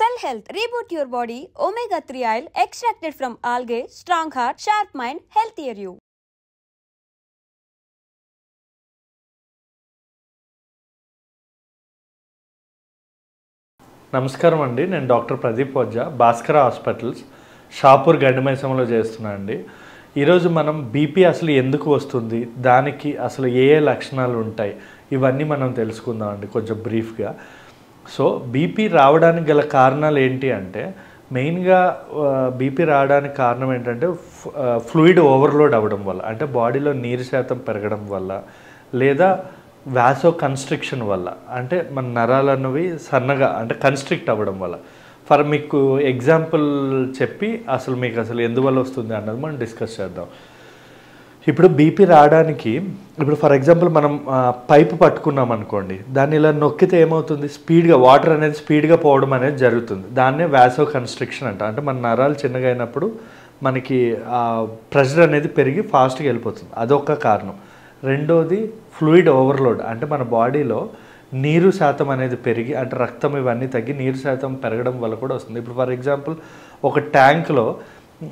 Cell Health, reboot your body, omega-3 oil extracted from algae, strong heart, sharp mind, healthier you. నమస్కారం అండి, నేను doctor Pradeep వజ్జా, Bhaskara hospitals, Shahpur గండిమైసంలో చేస్తున్నా అండి. ఈరోజు మనం బీపీ అసలు ఎందుకు వస్తుంది, దానికి అసలు ఏ లక్షణాలు ఉంటాయి, ఇవన్నీ మనం తెలుసుకుందాం అండి కొంచెం బ్రీఫ్గా. సో బీపీ రావడానికి గల కారణాలు ఏంటి అంటే, మెయిన్గా బీపీ రావడానికి కారణం ఏంటంటే ఫ్లూయిడ్ ఓవర్లోడ్ అవ్వడం వల్ల, అంటే బాడీలో నీరు శాతం పెరగడం వల్ల, లేదా వాసో కన్స్ట్రిక్షన్ వల్ల, అంటే మన నరాలు అన్నవి సన్నగా అంటే కన్స్ట్రిక్ట్ అవ్వడం వల్ల. మీకు ఎగ్జాంపుల్ చెప్పి అసలు మీకు అసలు ఎందువల్ల వస్తుంది అన్నది మనం డిస్కస్ చేద్దాం. ఇప్పుడు బీపీ రావడానికి, ఇప్పుడు ఫర్ ఎగ్జాంపుల్ మనం పైపు పట్టుకున్నాం అనుకోండి, దాన్ని ఇలా నొక్కితే ఏమవుతుంది, స్పీడ్గా వాటర్ అనేది స్పీడ్గా పోవడం అనేది జరుగుతుంది. దాన్నే వాసో కన్స్ట్రిక్షన్ అంట. అంటే మన నరాలు చిన్నగా అయినప్పుడు మనకి ప్రెషర్ అనేది పెరిగి ఫాస్ట్గా వెళ్ళిపోతుంది, అదొక కారణం. రెండోది ఫ్లూయిడ్ ఓవర్లోడ్, అంటే మన బాడీలో నీరు శాతం అనేది పెరిగి, అంటే రక్తం ఇవన్నీ తగ్గి నీరు శాతం పెరగడం వల్ల కూడా వస్తుంది. ఇప్పుడు ఫర్ ఎగ్జాంపుల్ ఒక ట్యాంక్లో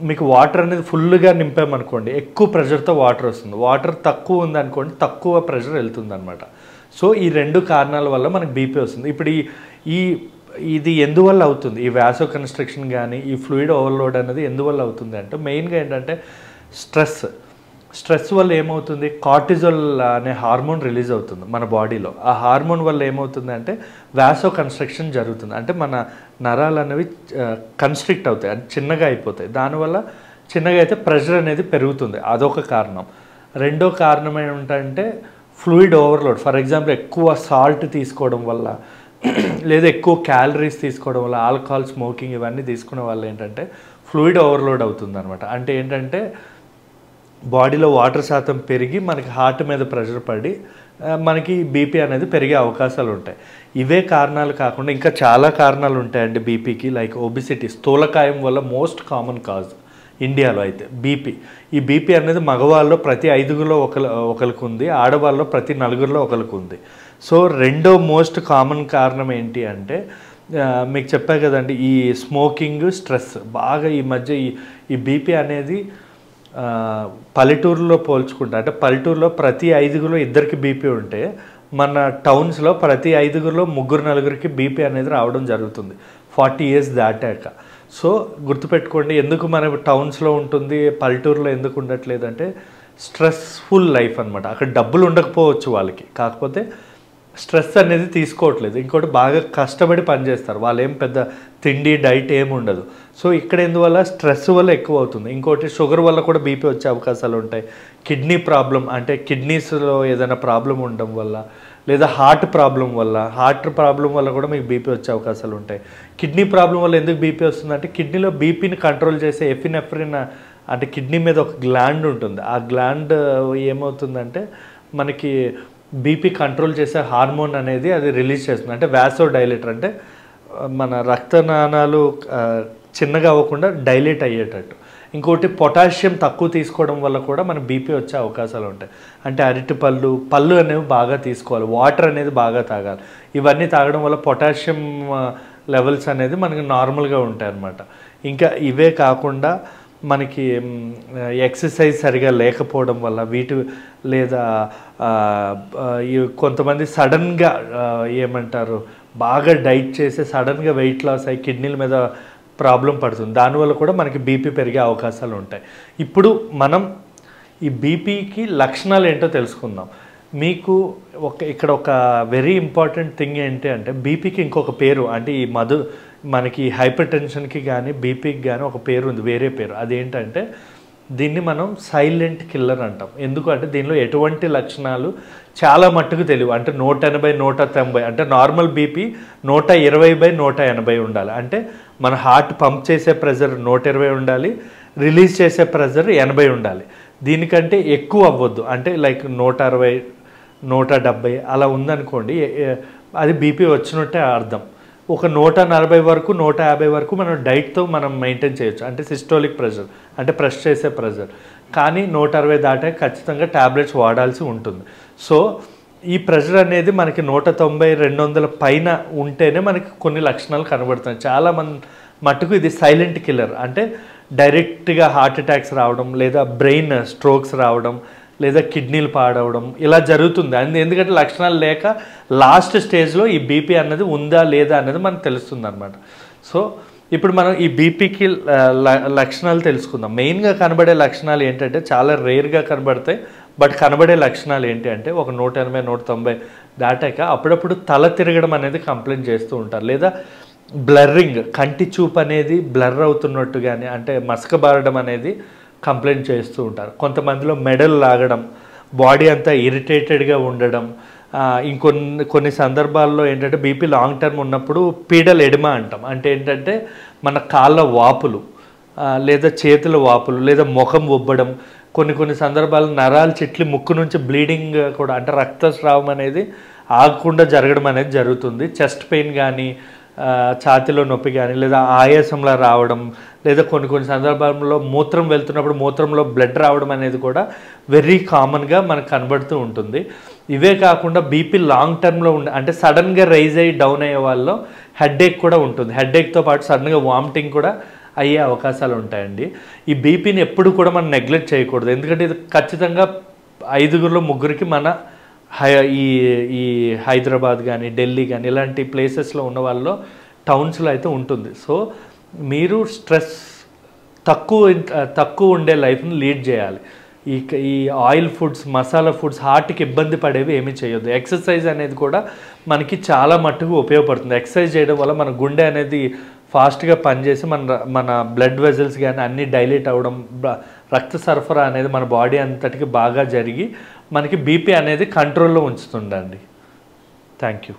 మీకు వాటర్ అనేది ఫుల్గా నింపామనుకోండి, ఎక్కువ ప్రెషర్తో వాటర్ వస్తుంది. వాటర్ తక్కువ ఉందనుకోండి, తక్కువ ప్రెషర్ వెళ్తుంది అనమాట. సో ఈ రెండు కారణాల వల్ల మనకు బీపీ వస్తుంది. ఇప్పుడు ఇది ఎందువల్ల అవుతుంది, ఈ వాసో కన్స్ట్రక్షన్ కానీ ఈ ఫ్లూయిడ్ ఓవర్లోడ్ అనేది ఎందువల్ల అవుతుంది అంటే, మెయిన్గా ఏంటంటే స్ట్రెస్ వల్ల ఏమవుతుంది, కార్టిజోల్ అనే హార్మోన్ రిలీజ్ అవుతుంది మన బాడీలో. ఆ హార్మోన్ వల్ల ఏమవుతుంది అంటే వాసో కన్స్ట్రక్షన్ జరుగుతుంది. అంటే మన నరాలు అనేవి కన్స్ట్రిక్ట్ అవుతాయి, అంటే చిన్నగా అయిపోతాయి. దానివల్ల చిన్నగా అయితే ప్రెషర్ అనేది పెరుగుతుంది, అదొక కారణం. రెండో కారణం ఏంటంటే ఫ్లూయిడ్ ఓవర్లోడ్. ఫర్ ఎగ్జాంపుల్ ఎక్కువ సాల్ట్ తీసుకోవడం వల్ల, లేదా ఎక్కువ క్యాలరీస్ తీసుకోవడం వల్ల, ఆల్కహాల్, స్మోకింగ్ ఇవన్నీ తీసుకునే వల్ల ఏంటంటే ఫ్లూయిడ్ ఓవర్లోడ్ అవుతుంది అనమాట. అంటే ఏంటంటే బాడీలో వాటర్ శాతం పెరిగి మనకి హార్ట్ మీద ప్రెషర్ పడి మనకి బీపీ అనేది పెరిగే అవకాశాలు ఉంటాయి. ఇవే కారణాలు కాకుండా ఇంకా చాలా కారణాలు ఉంటాయండి బీపీకి. లైక్ ఒబిసిటీ, స్థూలకాయం వల్ల మోస్ట్ కామన్ కాజ్ ఇండియాలో అయితే బీపీ. ఈ బీపీ అనేది మగవాళ్ళలో ప్రతి 5గురిలో ఒకరికి ఉంది, ఆడవాళ్ళలో ప్రతి 4గురిలో ఒకరికి ఉంది. సో రెండో మోస్ట్ కామన్ కారణం ఏంటి అంటే, మీకు చెప్పా కదండి, ఈ స్మోకింగ్, స్ట్రెస్. బాగా ఈ మధ్య ఈ బీపీ అనేది పల్లెటూరులో పోల్చుకుంటే, అంటే పల్లెటూరులో ప్రతి 5గురిలో 2కి బీపీ ఉంటే, మన టౌన్స్లో ప్రతి 5గురిలో 3-4కి బీపీ అనేది రావడం జరుగుతుంది 40 years దాటాక. సో గుర్తుపెట్టుకోండి, ఎందుకు మన టౌన్స్లో ఉంటుంది, పల్లెటూరులో ఎందుకు ఉండట్లేదు అంటే స్ట్రెస్ఫుల్ లైఫ్ అనమాట. అక్కడ డబ్బులు ఉండకపోవచ్చు వాళ్ళకి, కాకపోతే స్ట్రెస్ అనేది తీసుకోవట్లేదు. ఇంకోటి బాగా కష్టపడి పనిచేస్తారు, వాళ్ళు ఏం పెద్ద తిండి డైట్ ఏమి ఉండదు. సో ఇక్కడ ఎందువల్ల, స్ట్రెస్ వల్ల ఎక్కువ అవుతుంది. ఇంకోటి షుగర్ వల్ల కూడా బీపీ వచ్చే అవకాశాలు ఉంటాయి. కిడ్నీ ప్రాబ్లం, అంటే కిడ్నీస్లో ఏదైనా ప్రాబ్లం ఉండడం వల్ల, లేదా హార్ట్ ప్రాబ్లం వల్ల కూడా మీకు బీపీ వచ్చే అవకాశాలు ఉంటాయి. కిడ్నీ ప్రాబ్లం వల్ల ఎందుకు బీపీ వస్తుందంటే, కిడ్నీలో బీపీని కంట్రోల్ చేసే ఎఫినెఫ్రిన్, అంటే కిడ్నీ మీద ఒక గ్లాండ్ ఉంటుంది. ఆ గ్లాండ్ ఏమవుతుందంటే మనకి బీపీ కంట్రోల్ చేసే హార్మోన్ అనేది అది రిలీజ్ చేస్తుంది. అంటే వాసో డైలేటర్, అంటే మన రక్తనాళాలు చిన్నగా అవ్వకుండా డైలేట్ అయ్యేటట్టు. ఇంకోటి పొటాషియం తక్కువ తీసుకోవడం వల్ల కూడా మన బీపీ వచ్చే అవకాశాలు ఉంటాయి. అంటే పళ్ళు అనేవి బాగా తీసుకోవాలి, వాటర్ అనేది బాగా తాగాలి. ఇవన్నీ తాగడం వల్ల పొటాషియం లెవెల్స్ అనేది మనకి నార్మల్గా ఉంటాయి అన్నమాట. ఇంకా ఇవే కాకుండా మనకి ఎక్సర్సైజ్ సరిగా లేకపోవడం వల్ల లేదా కొంతమంది సడన్గా ఏమంటారు, బాగా డైట్ చేసి సడన్గా వెయిట్ లాస్ అయ్యి కిడ్నీల మీద ప్రాబ్లం పడుతుంది. దానివల్ల కూడా మనకి బీపీ పెరిగే అవకాశాలు ఉంటాయి. ఇప్పుడు మనం ఈ బీపీకి లక్షణాలు ఏంటో తెలుసుకుందాం. మీకు ఇక్కడ ఒక వెరీ ఇంపార్టెంట్ థింగ్ ఏంటి అంటే, బీపీకి ఇంకొక పేరు, అంటే మనకి హైపర్ టెన్షన్కి కానీ బీపీకి కానీ ఒక పేరు ఉంది, వేరే పేరు. అదేంటంటే దీన్ని మనం సైలెంట్ కిల్లర్ అంటాం. ఎందుకంటే దీనిలో ఎటువంటి లక్షణాలు చాలా మట్టుకు తెలియవు. అంటే 180-190, అంటే నార్మల్ బీపీ 120/180 ఉండాలి. అంటే మన హార్ట్ పంప్ చేసే ప్రెజర్ 120 ఉండాలి, రిలీజ్ చేసే ప్రెజర్ 80 ఉండాలి. దీనికంటే ఎక్కువ అవ్వద్దు. అంటే లైక్ 160-170 అలా ఉందనుకోండి, అది బీపీ వచ్చినట్టే అర్థం. ఒక 140 వరకు 150 వరకు మనం డైట్తో మనం మెయింటైన్ చేయొచ్చు, అంటే సిస్టోలిక్ ప్రెషర్, అంటే ప్రెస్ చేసే ప్రెషర్. కానీ 160 దాటే ఖచ్చితంగా ట్యాబ్లెట్స్ వాడాల్సి ఉంటుంది. సో ఈ ప్రెషర్ అనేది మనకి 190, 200 పైన ఉంటేనే మనకి కొన్ని లక్షణాలు కనబడుతున్నాయి. చాలా మట్టుకు ఇది సైలెంట్ కిల్లర్. అంటే డైరెక్ట్గా హార్ట్ అటాక్స్ రావడం, లేదా బ్రెయిన్ స్ట్రోక్స్ రావడం, లేదా కిడ్నీలు పాడవడం ఇలా జరుగుతుంది. ఎందుకంటే లక్షణాలు లేక లాస్ట్ స్టేజ్లో ఈ బీపీ అన్నది ఉందా లేదా అనేది మనకు తెలుస్తుంది అనమాట. సో ఇప్పుడు మనం ఈ బీపీకి లక్షణాలు తెలుసుకుందాం. మెయిన్గా కనబడే లక్షణాలు ఏంటంటే చాలా రేర్గా కనబడతాయి, బట్ కనబడే లక్షణాలు ఏంటి అంటే ఒక 180, 190 దాటాక అప్పుడప్పుడు తల తిరగడం అనేది కంప్లైంట్ చేస్తూ ఉంటారు, లేదా బ్లర్రింగ్, కంటి చూపు అనేది బ్లర్ అవుతున్నట్టు కానీ అంటే మసకబారడం అనేది కంప్లైంట్ చేస్తూ ఉంటారు. కొంతమందిలో మెడలు లాగడం, బాడీ అంతా ఇరిటేటెడ్గా ఉండడం, కొన్ని సందర్భాల్లో ఏంటంటే బీపీ లాంగ్ టర్మ్ ఉన్నప్పుడు పీడల్ ఎడిమా అంటాం. అంటే ఏంటంటే మన కాళ్ళ వాపులు, లేదా చేతుల వాపులు, లేదా ముఖం ఉబ్బడం, కొన్ని సందర్భాల్లో నరాలు చిట్లి ముక్కు నుంచి బ్లీడింగ్ కూడా, అంటే రక్తస్రావం అనేది ఆగకుండా జరగడం అనేది జరుగుతుంది. చెస్ట్ పెయిన్ కానీ, ఛాతీలో నొప్పి కానీ, లేదా ఆయాసంలా రావడం, లేదా కొన్ని సందర్భాల్లో మూత్రం వెళ్తున్నప్పుడు మూత్రంలో బ్లడ్ రావడం అనేది కూడా వెరీ కామన్గా మనకు కనబడుతూ ఉంటుంది. ఇవే కాకుండా బీపీ లాంగ్ టర్మ్లో అంటే సడన్గా రైజ్ అయ్యి డౌన్ అయ్యే వాళ్ళలో హెడ్ఏక్ కూడా ఉంటుంది. హెడ్ఏక్తో పాటు సడన్గా వామిటింగ్ కూడా అయ్యే అవకాశాలు ఉంటాయండి. ఈ బీపీని ఎప్పుడు కూడా మనం నెగ్లెక్ట్ చేయకూడదు, ఎందుకంటే ఇది ఖచ్చితంగా 5గురిలో 3కి మన ఈ హైదరాబాద్ కానీ, ఢిల్లీ కానీ ఇలాంటి ప్లేసెస్లో ఉన్న వాళ్ళలో, టౌన్స్లో అయితే ఉంటుంది. సో మీరు స్ట్రెస్ తక్కువ ఉండే లైఫ్ని లీడ్ చేయాలి. ఈ ఆయిల్ ఫుడ్స్, మసాలా ఫుడ్స్ హార్ట్కి ఇబ్బంది పడేవి ఏమీ చేయొద్దు. ఎక్సర్సైజ్ అనేది కూడా మనకి చాలా మట్టుకు ఉపయోగపడుతుంది. ఎక్సర్సైజ్ చేయడం వల్ల మన గుండె అనేది ఫాస్ట్గా పనిచేసి మన బ్లడ్ వెజల్స్ కానీ అన్నీ డైలేట్ అవ్వడం, రక్త సరఫరా అనేది మన బాడీ అంతటికి బాగా జరిగి మనకి బీపీ అనేది కంట్రోల్లో ఉంచుతుందండి. Thank you.